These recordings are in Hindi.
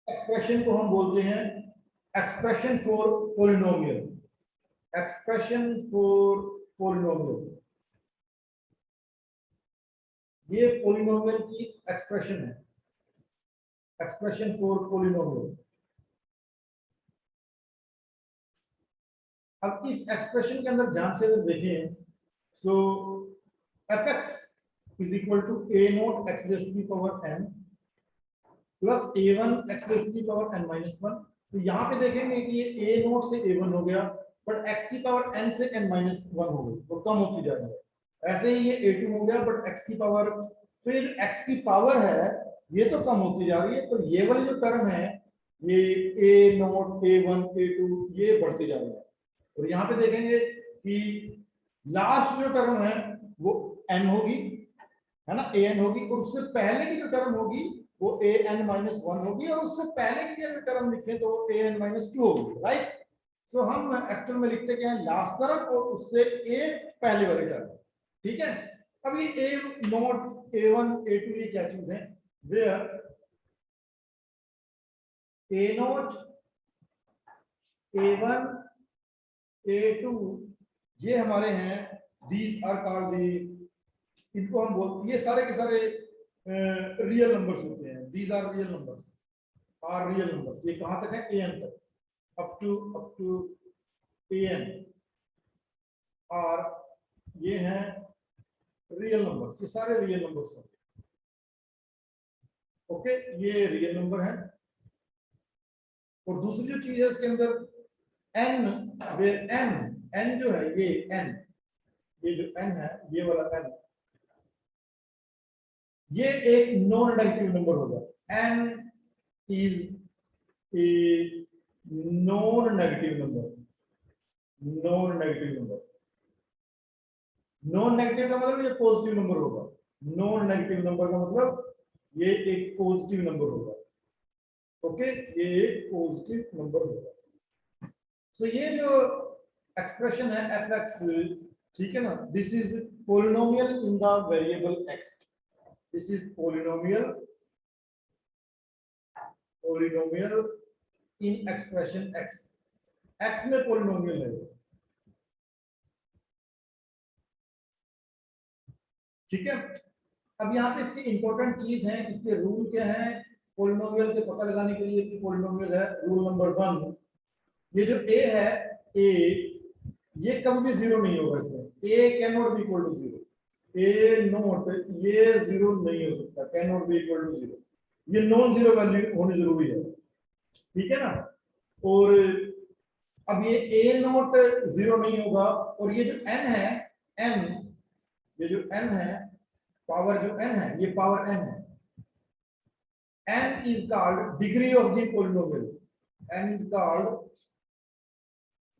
एक्सप्रेशन को हम बोलते हैं expression for polynomial. Expression for polynomial, ये पोलिनोमियल की एक्सप्रेशन है, एक्सप्रेशन फॉर पोलिनोमियल। अब इस एक्सप्रेशन के अंदर ध्यान से अगर देखें, so f x is equal to a naught x raise to the power n plus a one x raise to the power n minus one. तो यहाँ पे देखेंगे कि ये ए नोट से ए वन हो गया, बट एक्स की पावर एन से एन माइनस वन हो गई, वो कम होती जा रही है। ऐसे ही ये ए टू हो गया, बट एक्स की पावर, तो ये जो एक्स की पावर है ये तो कम होती जा रही है, पर ये वाली जो टर्म है ये a naught a one a two ये बढ़ती जा रही है। और यहाँ पे देखेंगे कि लास्ट जो टर्म है वो n होगी, है ना, ए एन होगी, और उससे पहले की जो टर्म होगी वो ए एन माइनस वन होगी, और उससे पहले की अगर टर्म लिखें तो वो ए एन माइनस टू होगी, राइट। सो हम एक्चुअल में लिखते क्या है, लास्ट टर्म और उससे ए पहले वाली टर्म, ठीक है। अब ये a naught a one a two ये क्या चीज है, where a naught a one A2 ये हमारे हैं, these are called the, इनको हम बोलते, ये सारे के सारे रियल नंबर्स होते हैं, these are real numbers, are real numbers। ये कहां तक है, an तक, up to an, और ये हैं रियल नंबर्स, ये सारे रियल नंबर्स हैं, ओके, ये रियल नंबर है। और दूसरी जो चीज है इसके अंदर n, where n जो है ये n, ये जो n है ये वाला n, ये एक नॉन नेगेटिव नंबर होगा। n is a non negative number, non negative number, non negative का मतलब ये पॉजिटिव नंबर होगा, नॉन नेगेटिव नंबर का मतलब ये एक पॉजिटिव नंबर होगा, ओके, ये एक पॉजिटिव नंबर होगा। सो ये जो एक्सप्रेशन है एफ एक्स, ठीक है ना, this is polynomial in the variable x, this is polynomial, polynomial in expression x, x में पोलिनोमियल है, ठीक है। अब यहाँ पे इसकी इंपॉर्टेंट चीज है, इसके रूल क्या है पोलिनोमियल के पता लगाने के लिए कि पोलिनोमियल है। रूल नंबर वन, ये जो a है a, ये कभी भी जीरो नहीं होगा, इसमें a can not be equal to zero, a naught ये जीरो नहीं हो सकता, can not be equal to zero, ये नॉन जीरो वैल्यू होनी जरूरी है, ठीक है ना। और अब ये a नॉट जीरो नहीं होगा, और ये जो n है n, ये जो n है पावर जो n है ये पावर n है, n is called degree of the polynomial, n is called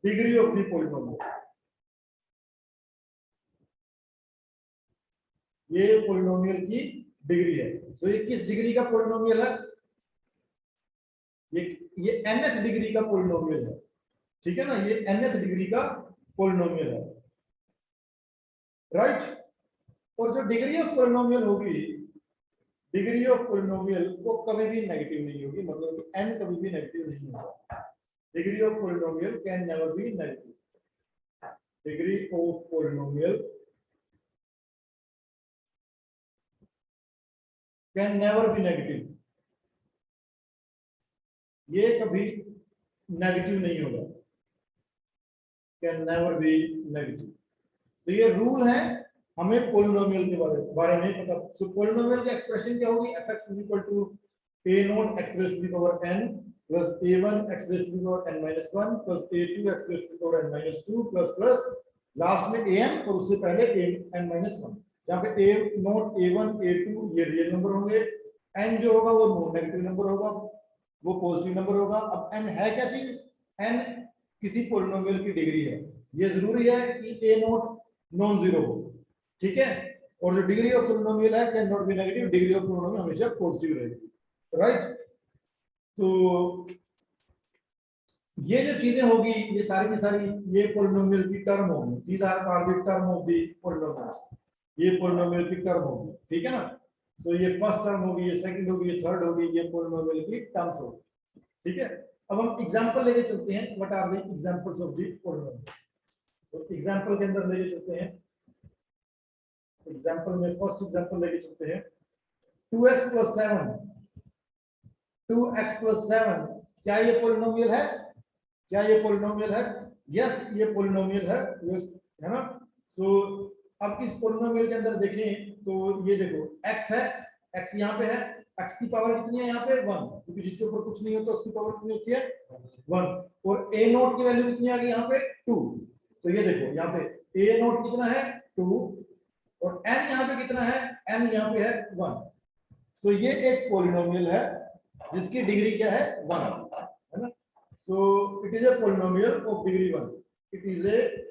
degree of the polynomial, ये पोलिनोमियल की डिग्री है। सो ये किस डिग्री का पोलिनोमियल है, ये nth डिग्री का पोलिनोमियल है, ठीक है ना, ये nth डिग्री का पोलिनोमियल है, राइट। और जो डिग्री ऑफ पोलिनोमियल होगी, डिग्री ऑफ पोलिनोमियल वो कभी भी नेगेटिव नहीं होगी, मतलब कि n कभी भी नेगेटिव नहीं होगा, degree of polynomial can never be negative, degree of polynomial can never be negative, ये कभी नेगेटिव नहीं होगा, कैन नेवर बी नेगेटिव। तो ये रूल है हमें पोलिनोमियल के बारे में पता। सो पोलिनोमियल की एक्सप्रेशन क्या होगी, f(x) = a naught x raise to the power n plus a1 x raise to the power n minus 1 plus a2 x raise to the power n minus 2 plus plus last में an और उससे पहले n माइनस 1, जहां पे a नॉट a1 a2 ये रियल नंबर होंगे, n जो होगा वो नॉन नेगेटिव नंबर होगा, वो पॉजिटिव नंबर होगा। अब n है क्या चीज, n किसी पोलिनोमियल की डिग्री है, ये जरूरी है कि a नॉट नॉन जीरो हो, ठीक है। और जो डिग्री ऑफ पोलिनोमियल है can not B negative, degree of polynomial हमेशा पॉजिटिव रहेगी, राइट। तो ये जो चीजें होगी ये सारी की सारी ये पोलिनोमियल की टर्म होगी, these are called the term of the polynomials, ये पोलिनोमियल की टर्म होगी, ठीक है ना। तो ये फर्स्ट टर्म होगी, ये सेकंड होगी, ये थर्ड होगी, ये पोलिनोमियल की टर्म्स होगी, ठीक है, अब हम एग्जांपल लेके चलते हैं, what are the examples of the polynomial. तो एग्जांपल के अंदर लेके चलते हैं, एग्जांपल में फर्स्ट एग्जांपल लेके चलते हैं 2x + 7, 2x + 7 क्या ये पॉलिनोमियल है? क्या ये पॉलिनोमियल है? यस, ये पॉलिनोमियल है, है ना। सो अब इस पॉलिनोमियल के अंदर देखें तो ये देखो x है, x यहाँ पे है, x की पावर कितनी है यहाँ पे 1, क्योंकि जिसके ऊपर कुछ नहीं होता उसकी पावर कितनी होती है 1, और a नोट की वैल्यू कितनी आ गई यहाँ पे 2। तो ये देखो यहाँ पे a नोट कितना है 2, और n यहाँ पे कितना है, n यहाँ पे है 1। सो ये एक पॉलिनोमियल है जिसकी डिग्री क्या है 1, है ना। So it is a polynomial of degree 1, it is a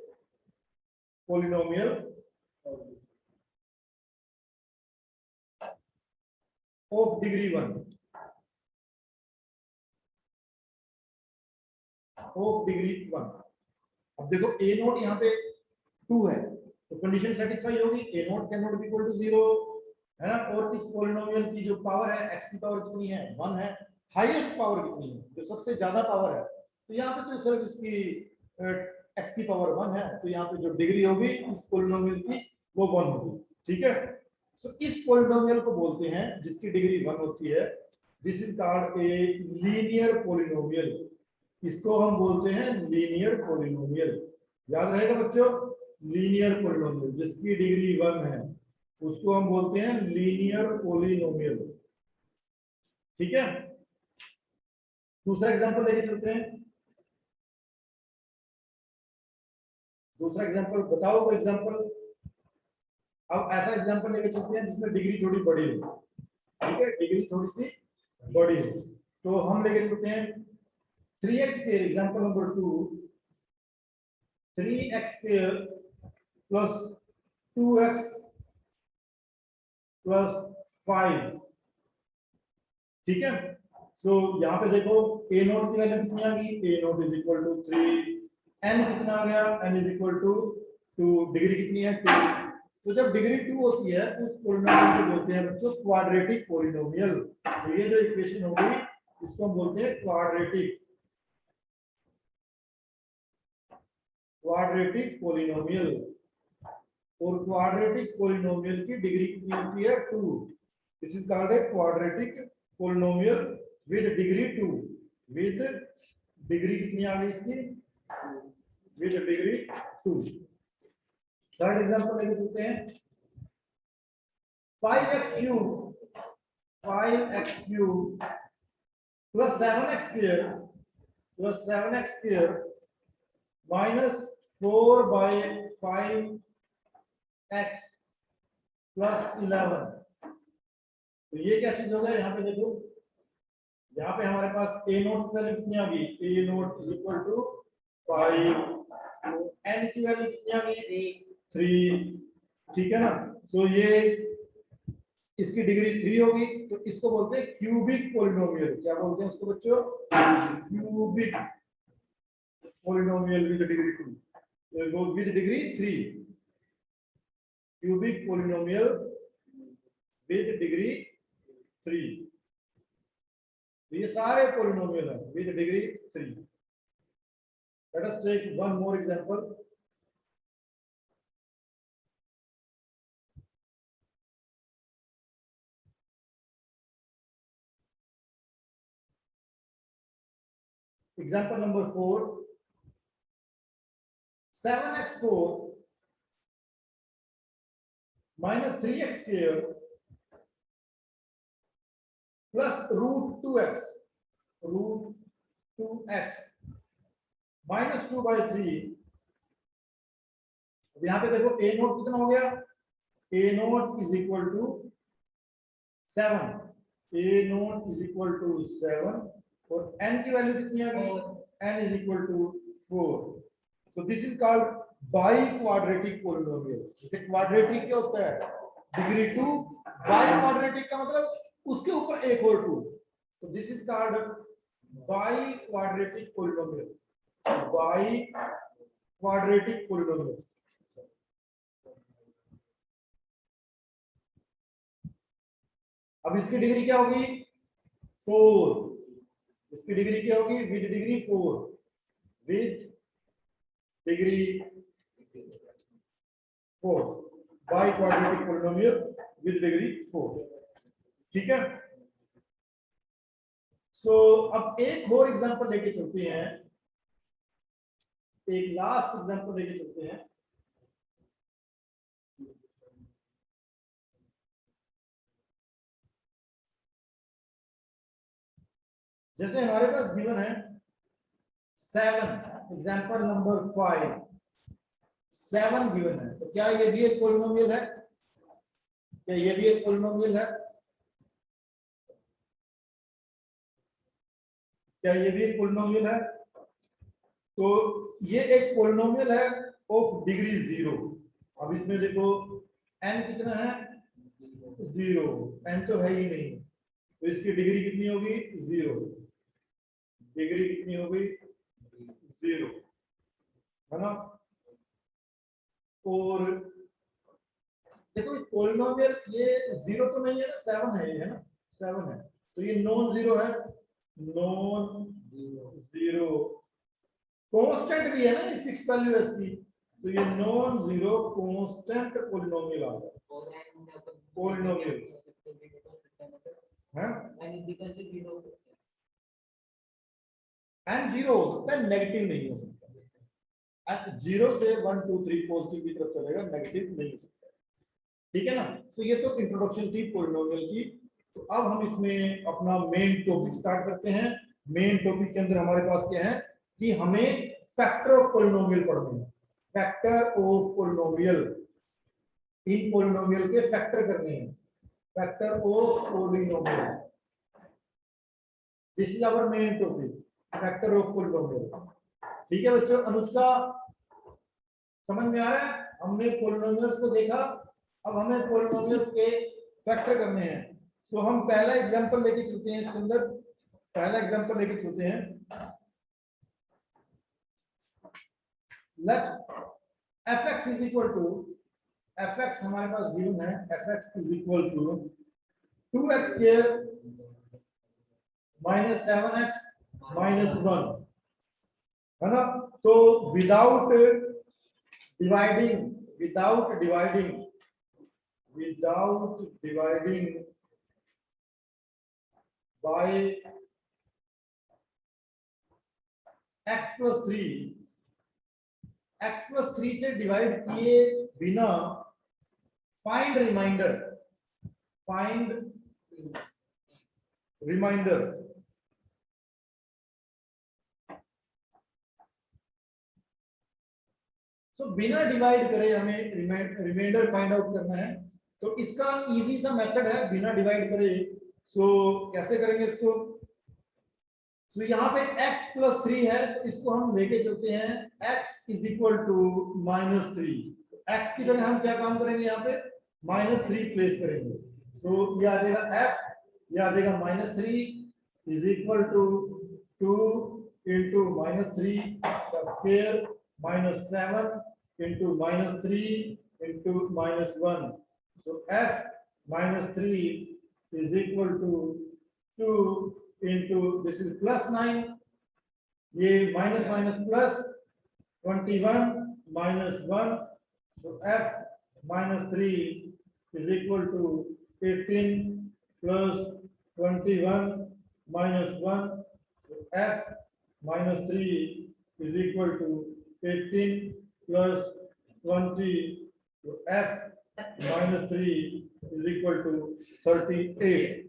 polynomial of degree 1, of degree 1। अब देखो a नोट यहाँ पे 2 है, तो कंडीशन सेटिस्फाई होगी, a naught can not be equal to 0, है ना। और इस पॉलिनोमियल की जो पावर है x की पावर कितनी है 1 है, हाईएस्ट पावर कितनी है, जो सबसे ज्यादा पावर है, तो यहाँ पे तो सिर्फ इसकी x की पावर 1 है, तो यहाँ पे जो डिग्री होगी इस पॉलिनोमियल की वो 1 होगी, ठीक है। सो इस पॉलिनोमियल को बोलते हैं जिसकी डिग्री 1 होती है, this is called a linear polynomial, इसको हम बोलते हैं लीनियर पॉलिनोमियल। याद रहेगा बच्चों, लीनियर पॉलिनोमियल जिसकी डिग्री 1 है उसको हम बोलते हैं लीनियर पॉलिनोमियल, ठीक है। दूसरा एग्जांपल लेके चलते हैं, दूसरा एग्जांपल बताओ कोई एग्जांपल। अब ऐसा एग्जांपल लेके चलते हैं जिसमें डिग्री थोड़ी बड़ी हो, ठीक है, डिग्री थोड़ी सी बड़ी हो। तो हम लेके चलते हैं 3x square, example number 2, 3x square plus 2x plus 5, ठीक है। सो यहाँ पे देखो a नोट की वैल्यू कितनी आ गई, a naught is equal to 3, n कितना आ गया, n is equal to 2, degree कितनी है 2। तो जब डिग्री 2 होती है उस पॉलिनोमियल को बोलते हैं बच्चों क्वाड्रेटिक पॉलिनोमियल। तो ये जो इक्वेशन होगी इसको हम बोलते हैं क्वाड्रेटिक, क्वाड्रेटिक पॉलिनोमियल। और क्वाड्रेटिक पॉलिनोमियल की डिग्री कितनी होती है 2, this is called a quadratic polynomial with degree 2, with degree कितनी आ गई इसकी, विद डिग्री 2। थर्ड एग्जांपल लेके चलते हैं 5x cube, 5x cube plus 7x square, plus 7x square minus 4/5x plus 11। तो ये क्या चीज होगा, यहाँ पे देखो, यहाँ पे हमारे पास a नोट की वैल्यू कितनी आ गई, a naught is equal to 5, n की वैल्यू कितनी आ गई 3, ठीक है ना। सो ये इसकी डिग्री 3 होगी, तो इसको बोलते हैं क्यूबिक पॉलिनोमियल। क्या बोलते हैं इसको बच्चों, cubic polynomial with degree 2, with degree 3, cubic polynomial with degree 3। तो ये सारे पॉलिनोमियल हैं with degree 3। Let us take one more example, example number 4, 7x4 minus 3x square plus root 2x, root 2x minus 2/3। अब यहाँ पे देखो a नोट कितना हो गया, a naught is equal to 7, a naught is equal to 7, और n की वैल्यू कितनी आ गई, n is equal to 4। So this is called biquadratic polynomial. जैसे क्वाड्रेटिक क्या होता है, डिग्री 2, बाई क्वाड्रेटिक का मतलब उसके ऊपर एक और 2, तो this is called biquadratic polynomial, by quadratic polynomial. अब इसकी डिग्री क्या होगी 4, इसकी डिग्री क्या होगी? With degree 4, with degree 4 by quadratic polynomial with degree 4। ठीक है। सो अब एक और एग्जांपल लेके चलते हैं, एक लास्ट एग्जांपल लेके चलते हैं। जैसे हमारे पास गिवन है 7, एग्जांपल नंबर 5, 7 गिवन है। तो क्या ये भी एक पॉलिनोमियल है? क्या ये भी एक पॉलिनोमियल है? क्या ये भी एक पॉलिनोमियल है? तो ये एक पॉलिनोमियल है ऑफ डिग्री 0। अब इसमें देखो n कितना है? 0, n तो है ही नहीं, तो इसकी डिग्री कितनी होगी? 0। डिग्री कितनी होगी? 0, है ना। और देखो पॉलिनोमियल ये 0 तो नहीं है ना, 7 है, ये है ना, 7 है, तो ये नॉन जीरो है, नॉन जीरो। कांस्टेंट भी है ना, ये फिक्स वैल्यू है इसकी, तो ये नॉन जीरो कांस्टेंट पॉलिनोमियल आ गया। पॉलिनोमियल है एंड जीरो हो सकता है, नेगेटिव नहीं हो सकता। 0 से 1 2 3 पॉजिटिव की तरफ चलेगा, नेगेटिव नहीं हो सकता। ठीक है ना। सो ये तो इंट्रोडक्शन थी पॉलिनोमियल की। तो अब हम इसमें अपना मेन टॉपिक स्टार्ट करते हैं। मेन टॉपिक के अंदर हमारे पास क्या है कि हमें फैक्टर ऑफ पॉलिनोमियल पढ़ने हैं। फैक्टर ऑफ पॉलिनोमियल, इन पॉलिनोमियल के फैक्टर करने हैं। Factor of polynomial, this is our main topic, factor of polynomial. ठीक है बच्चों, अनुष्का समझ में आ रहा है? हमने पॉलिनोमियल्स को देखा, अब हमें पॉलिनोमियल्स के फैक्टर करने हैं। तो हम पहला एग्जांपल लेके चलते हैं, इसके अंदर पहला एग्जांपल लेके चलते हैं। Let fx is equal to, fx हमारे पास गिवन है, fx is equal to 2x square minus 7x minus 1, है ना। तो without dividing, without dividing by x plus 3, x plus 3 से डिवाइड किए बिना फाइंड रिमाइंडर, फाइंड रिमाइंडर। सो बिना डिवाइड करे हमें रिमाइंडर फाइंड आउट करना है। तो इसका इजी सा मेथड है, बिना डिवाइड करे। सो कैसे करेंगे इसको? सो यहाँ पे x प्लस 3 है, तो इसको हम लेके चलते हैं x is equal to minus 3। x की जगह हम क्या काम करेंगे? यहाँ पे माइनस 3 प्लेस करेंगे। तो ये आ जाएगा f, ये आ जाएगा minus 3 is equal to 2 into minus 3 का square minus 7 into minus 3 into minus 1। So f minus 3 is equal to 2 into this is plus 9, ये माइनस माइनस प्लस 21 माइनस 1। तो f minus 3 is equal to 18 plus 21 minus 1। तो f minus 3 is equal to 18 plus 20। तो f minus 3 is equal to 38।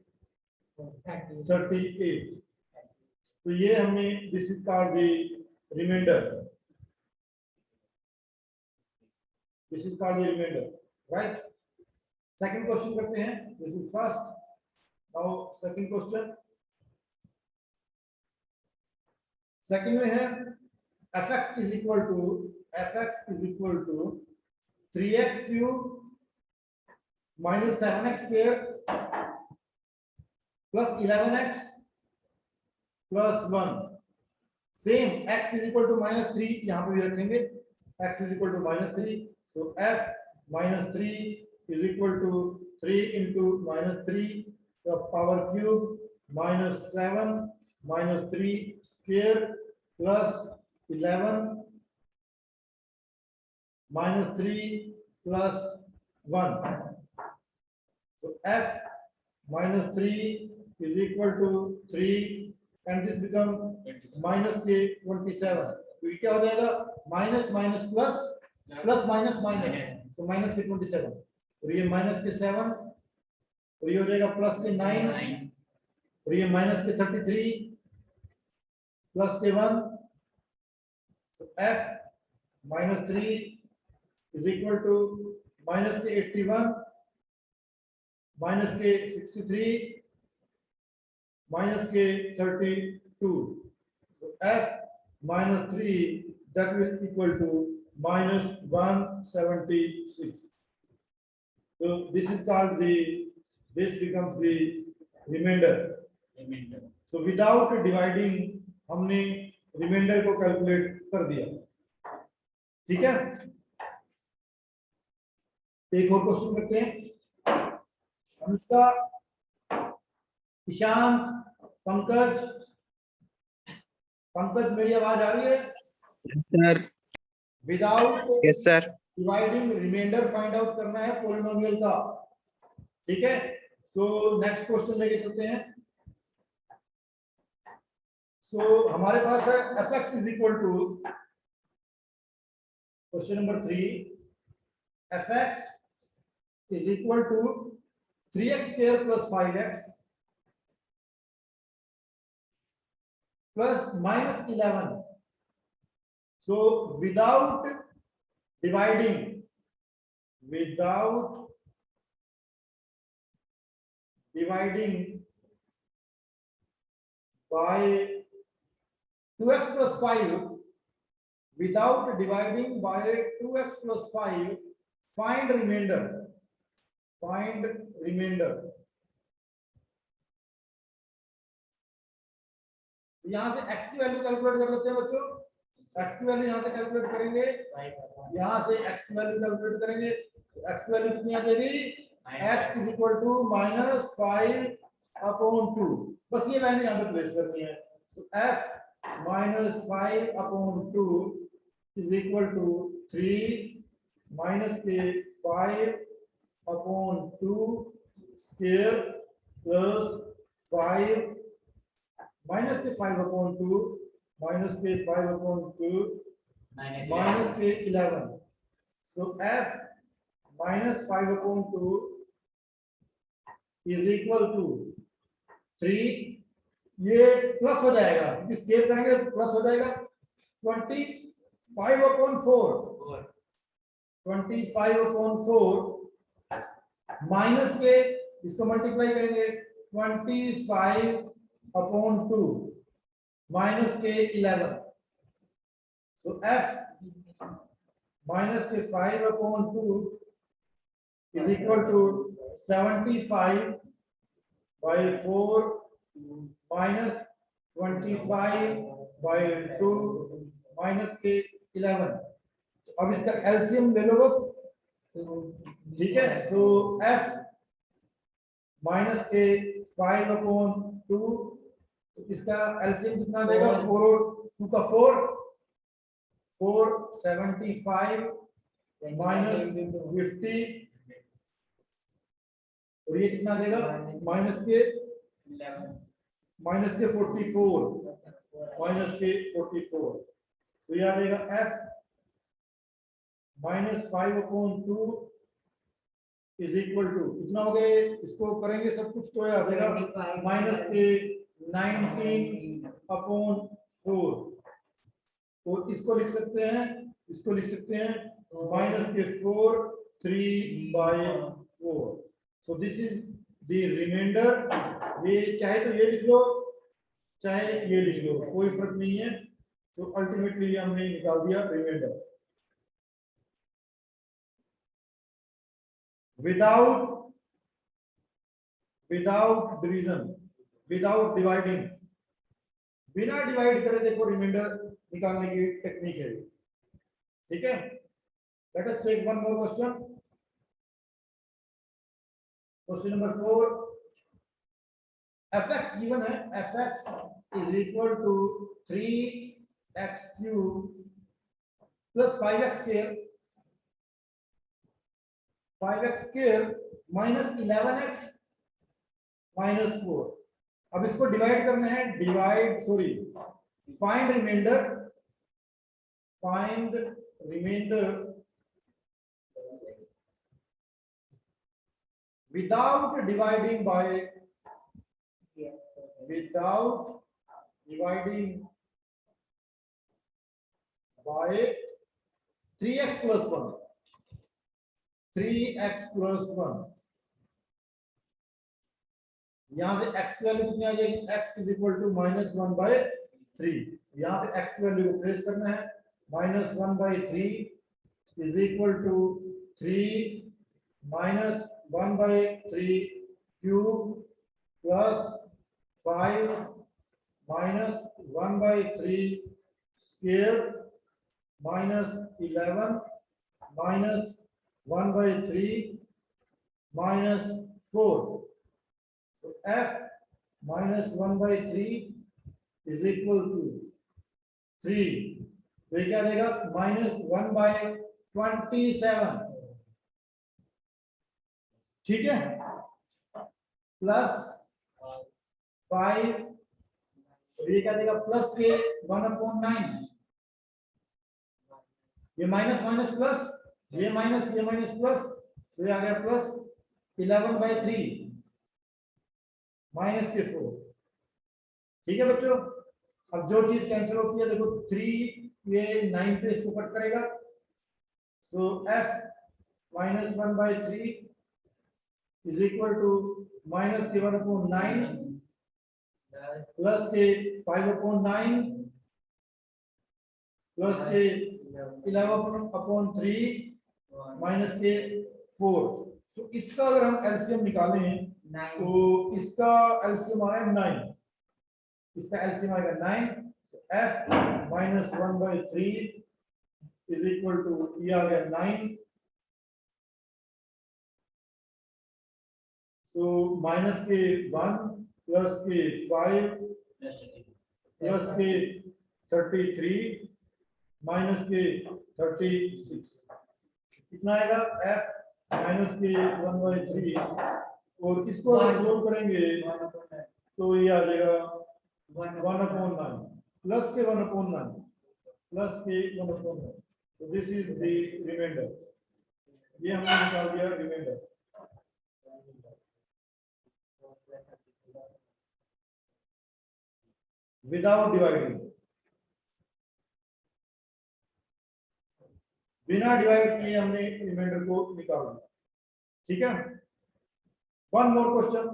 तो ये हमने, this is called the remainder, this is called the remainder, right. Second question करते हैं, this is first, now second question. Second में है fx is equal to 3x cube minus 7x square plus 11x plus 1। Same x is equal to minus 3 यहाँ पे भी रखेंगे, x is equal to minus 3। So f minus 3 is equal to 3 into minus 3 का power cube minus 7 minus 3 square plus 11 minus 3 plus 1. So f minus 3 is equal to 3 and this become minus के 27. तो ये क्या हो जाएगा minus minus plus plus minus minus, तो माइनस के 27 और ये माइनस के 7 और ये हो जाएगा प्लस के 9 और ये माइनस के 33 प्लस के 1. तो f minus 3 is equal to minus के 81 माइनस के 63 माइनस के 32. So f minus 3 that will equal to minus 176. So this is called this becomes the remainder. So without dividing हमने रिमाइंडर को कैलकुलेट कर दिया. ठीक है, एक और क्वेश्चन करते हैं. अनुष्का, ईशांत, पंकज, मेरी आवाज आ रही है? Sir. Without yes sir. Dividing remainder find out करना है पॉलिनोमियल का. ठीक है, सो नेक्स्ट क्वेश्चन लेके चलते हैं. सो हमारे पास है fx is equal to question number 3 fx is equal to 3x square plus 5x plus minus 11. So without dividing by 2x plus 5, without dividing by 2x plus 5, find remainder. यहां से x की वैल्यू कैलकुलेट कर लेते हैं बच्चों. x की वैल्यू यहां से कैलकुलेट करेंगे, यहां से x की वैल्यू कैलकुलेट करेंगे. x की वैल्यू कितनी आ जाएगी? x is equal to minus 5/2. बस ये वैल्यू यहां पे प्लेस करनी है. तो f minus 5/2 is equal to 3 minus के 5/2 square plus 5 minus के 5/2 minus के 5/2 minus के 11. So f minus 5/2 is equal to 3. ये प्लस हो जाएगा क्योंकि स्केल करेंगे तो प्लस हो जाएगा. 25/4 माइनस के इसको मल्टीप्लाई करेंगे 25/2 माइनस के 11. सो f माइनस के 5/2 is equal to 75/4 minus 25/2 minus के 11. अब इसका एलसीएम ले लो बस. ठीक है, सो f माइनस के 5/2 इसका एलसीएम कितना देगा? 4 और 2 का 4 475 minus 50 और ये कितना देगा? माइनस के 44 तो ये आ जाएगा f minus 5/2 is equal to कितना हो गए? इसको करेंगे सब कुछ तो आ जाएगा माइनस के 19/4 और इसको लिख सकते हैं माइनस के 4 3/4. So this is the remainder. ये चाहे तो ये लिख लो चाहे ये लिख लो, कोई फर्क नहीं है. तो अल्टीमेटली हमने निकाल दिया remainder without division, without dividing. बिना डिवाइड करे देखो रिमाइंडर निकालने की टेक्निक है. ठीक है, let us take one more question. Question number 4. fx given है, fx is equal to 3x cube plus 5x square, 5x square minus 11x minus 4। अब इसको डिवाइड करना है, divide sorry find remainder without dividing by 3x plus 1, 3x plus 1। यहां से x की वैल्यू कितनी आ जाएगी, x इज इक्वल टू -1/3। यहां पे x की वैल्यू को प्लेस करना है, -1/3 is equal to 3 -1/3 cube plus 5 -1/3 square minus 11 -1/3 minus 4। So f -1/3 is equal to 3। तो ये क्या देगा, -1/27। ठीक है, प्लस 5, ये क्या देगा, प्लस के 1/9। ये माइनस माइनस प्लस, ये माइनस प्लस, तो ये आ गया प्लस 11/3 माइनस के 4। ठीक है बच्चों, अब जो चीज कैंसिल होती है देखो, 3 ये 9 पे इसको कट करेगा, so f -1/3 is equal to minus के 1/9 प्लस के 5/9 प्लस के 11/3 माइनस के 4। सो इसका अगर हम एलसीएम निकालें तो इसका एलसीएम आ रहा है 9, इसका एलसीएम आएगा 9। f -1/3 इज इक्वल टू, ये आ गया 9, सो माइनस के 1 प्लस के 5 प्लस के 33 माइनस के 36। कितना आएगा, f -1/3, और इसको अगर सोल्व करेंगे तो ये आ जाएगा 1/9 प्लस के 1/9 प्लस के 1/9। तो दिस इज द रिमाइंडर, ये हमने निकाल दिया रिमाइंडर। विदाउट डिवाइडिंग, बिना डिवाइड किए हमने रिमाइंडर को निकाल दिया। ठीक है, वन मोर क्वेश्चन,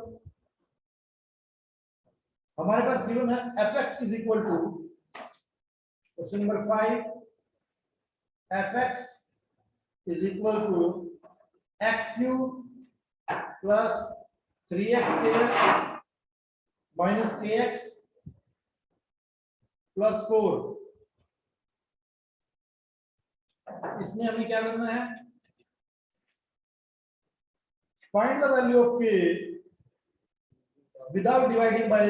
हमारे पास गिवन है fx is equal to, question number 5, fx is equal to x cube plus 3x square minus kx plus 4। इसमें हमें क्या करना है, find the value of k without dividing by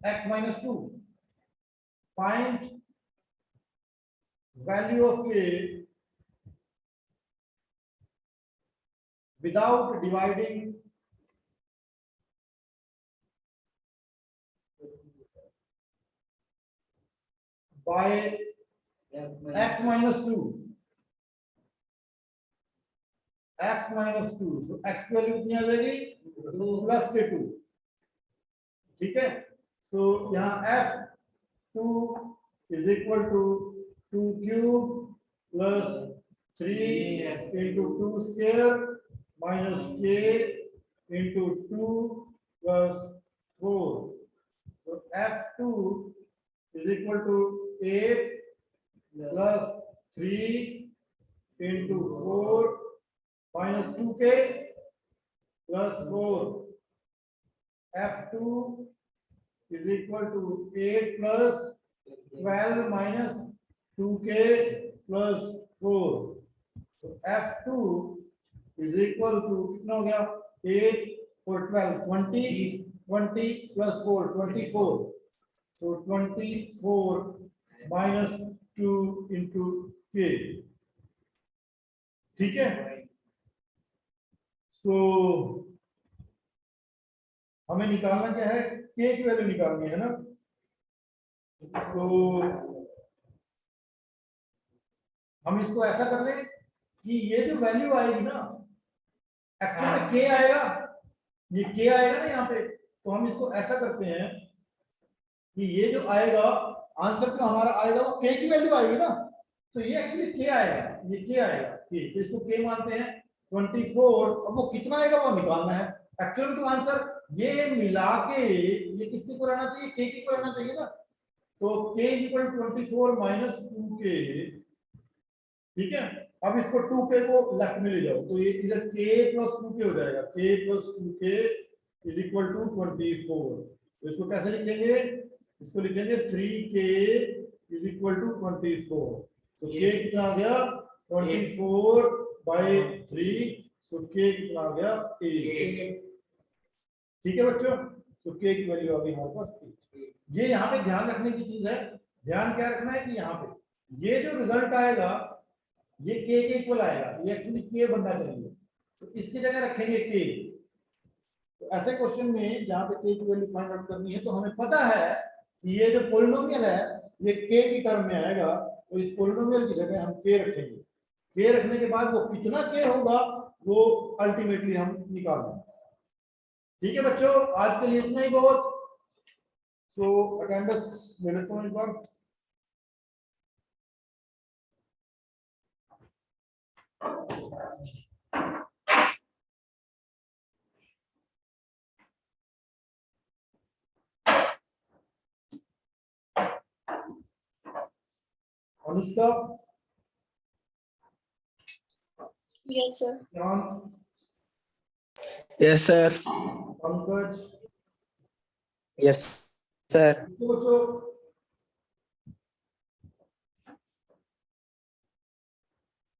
x minus 2। Find value of k without dividing by x minus 2, x minus 2। so x की वैल्यू कितनी आ जाएगी, प्लस के 2। ठीक है, सो यहाँ f2 is equal to 2 cube plus 3 into 2 square minus k into 2 plus 4। so f2 is equal to 8 plus 3 into 4 minus 2k plus 4। f2 is equal to 8 plus 12 minus 2k plus 4। so f2 is equal to कितना हो गया, 8 और 12 20 20 plus 4, 24. So 24 minus 2 into k. ठीक है, तो हमें निकालना क्या है, k की वैल्यू निकालनी है ना। तो हम इसको ऐसा कर लें कि ये जो वैल्यू आएगी ना, एक्चुअल में k आएगा, ये k आएगा ना यहाँ पे, तो हम इसको ऐसा करते हैं कि ये जो आएगा आंसर जो हमारा आएगा वो k की वैल्यू आएगी ना, तो ये एक्चुअली k आएगा, ये k आएगा k, तो इसको k मानते हैं 24। अब वो कितना आएगा वो निकालना है। एक्चुअल तो आंसर ये मिला के ये किसके को रहना चाहिए, k को रहना चाहिए ना। तो k इक्वल 24 माइनस 2k, ठीक है। अब इसको 2k को लेफ्ट में ले जाओ, तो ये इधर k प्लस 2k हो जाएगा, k plus 2k is equal to 24। तो इसको कैसे लिखेंगे, इसको लिखेंगे 3k इज इक्वल टू 24। तो k कितना आ गया 24 बाई 3, सो k कितना आ गया 8। ठीक है बच्चों, तो k की वैल्यू आ गई हमारे पास 8। ये यहाँ पे ध्यान रखने की चीज है, ध्यान क्या रखना है कि यहाँ पे ये जो रिजल्ट आएगा ये k के इक्वल आएगा, ये एक्चुअली k बनना चाहिए, तो इसकी जगह रखेंगे k। तो ऐसे क्वेश्चन में जहां पे k की वैल्यू फाइंड आउट करनी है, तो हमें पता है कि ये जो पॉलिनोमियल है ये k की टर्म में आएगा, तो इस पॉलिनोमियल की जगह हम k रखेंगे। k रखने के बाद वो कितना k होगा वो अल्टीमेटली हम निकाल लेंगे। ठीक है बच्चों, आज के लिए इतना ही बहुत। सो अटेंडेंस ले लेता हूँ एक बार। Anushka, Yes, sir. ज्ञान, Yes, sir. Pankaj, Yes, sir. बच्चों